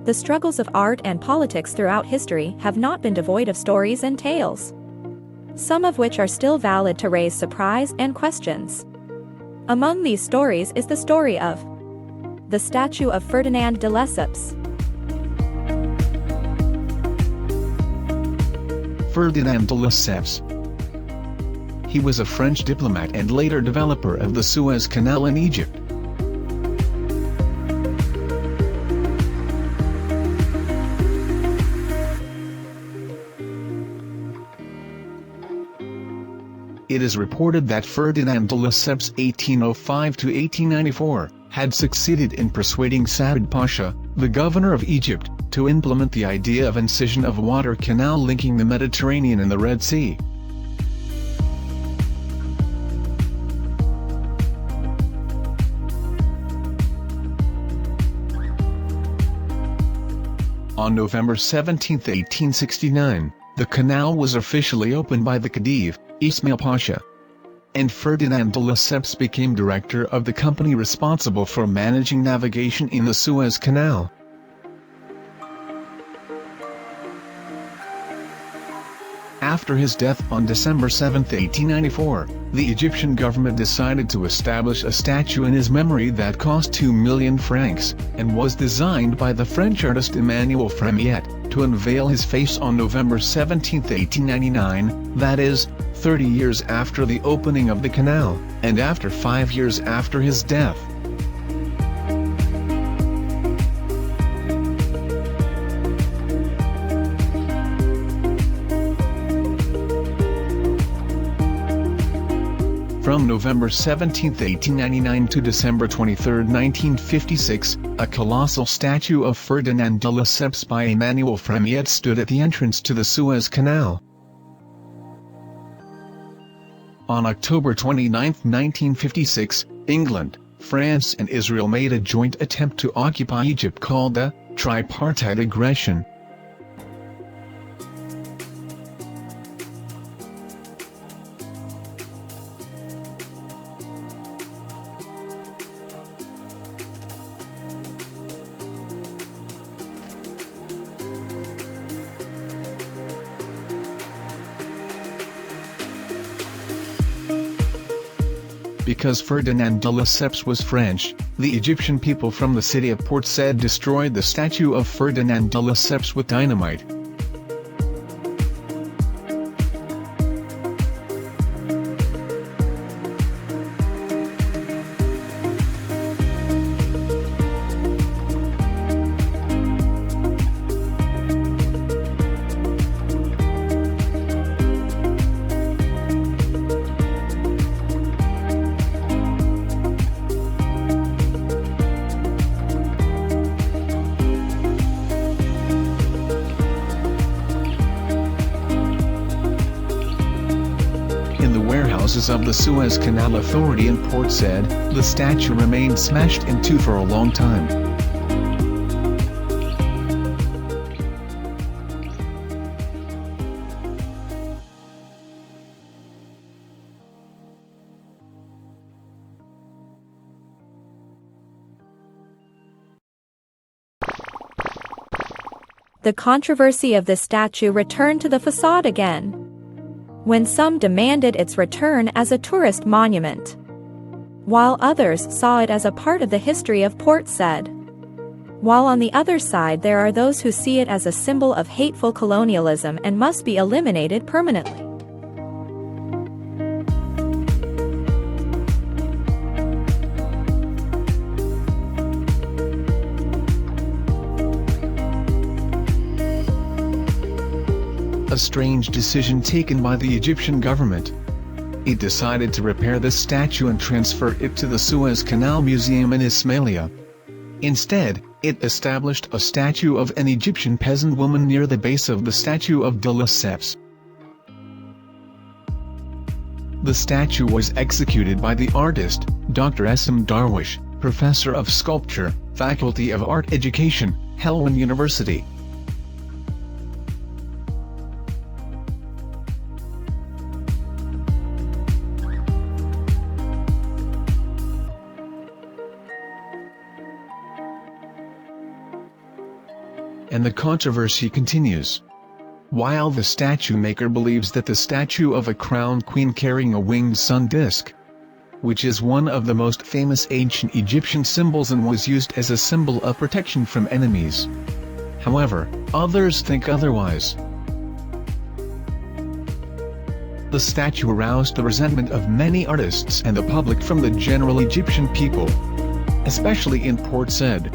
The struggles of art and politics throughout history have not been devoid of stories and tales, some of which are still valid to raise surprise and questions. Among these stories is the story of the statue of Ferdinand de Lesseps. Ferdinand de Lesseps. He was a French diplomat and later developer of the Suez Canal in Egypt. It is reported that Ferdinand de Lesseps (1805–1894) had succeeded in persuading Saad Pasha, the governor of Egypt, to implement the idea of incision of water canal linking the Mediterranean and the Red Sea. On November 17, 1869, the canal was officially opened by the Khedive, Ismail Pasha. And Ferdinand de Lesseps became director of the company responsible for managing navigation in the Suez Canal. After his death on December 7, 1894, the Egyptian government decided to establish a statue in his memory that cost 2 million francs, and was designed by the French artist Emmanuel Fremiet, to unveil his face on November 17, 1899, that is, 30 years after the opening of the canal, and after 5 years after his death. From November 17, 1899 to December 23, 1956, a colossal statue of Ferdinand de Lesseps by Emmanuel Fremiet stood at the entrance to the Suez Canal. On October 29, 1956, England, France and Israel made a joint attempt to occupy Egypt called the tripartite aggression. Because Ferdinand de Lesseps was French, the Egyptian people from the city of Port Said destroyed the statue of Ferdinand de Lesseps with dynamite. Warehouses of the Suez Canal Authority in Port Said, the statue remained smashed in two for a long time. The controversy of the statue returned to the facade again, when some demanded its return as a tourist monument, while others saw it as a part of the history of Port Said. While on the other side there are those who see it as a symbol of hateful colonialism and must be eliminated permanently. A strange decision taken by the Egyptian government. It decided to repair the statue and transfer it to the Suez Canal Museum in Ismailia. Instead, it established a statue of an Egyptian peasant woman near the base of the statue of de Lesseps. The statue was executed by the artist, Dr. Essam Darwish, professor of sculpture, Faculty of Art Education, Helwan University. and the controversy continues. While the statue maker believes that the statue of a crowned queen carrying a winged sun disk, which is one of the most famous ancient Egyptian symbols and was used as a symbol of protection from enemies. However, others think otherwise. The statue aroused the resentment of many artists and the public from the general Egyptian people, especially in Port Said.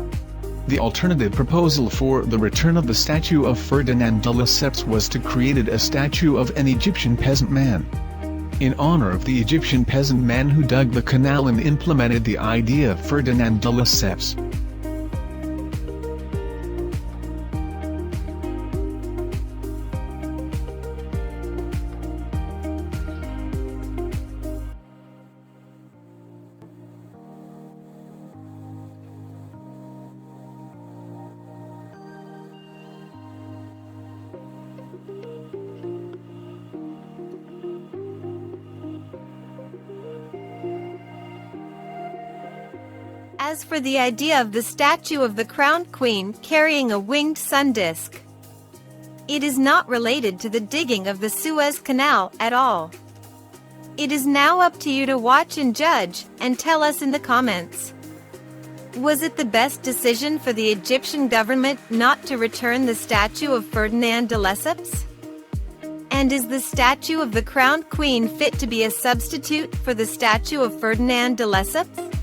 The alternative proposal for the return of the statue of Ferdinand de Lesseps was to create a statue of an Egyptian peasant man, in honor of the Egyptian peasant man who dug the canal and implemented the idea of Ferdinand de Lesseps. As for the idea of the statue of the crowned queen carrying a winged sun disk, it is not related to the digging of the Suez Canal at all. It is now up to you to watch and judge, and tell us in the comments. Was it the best decision for the Egyptian government not to return the statue of Ferdinand de Lesseps? And is the statue of the crowned queen fit to be a substitute for the statue of Ferdinand de Lesseps?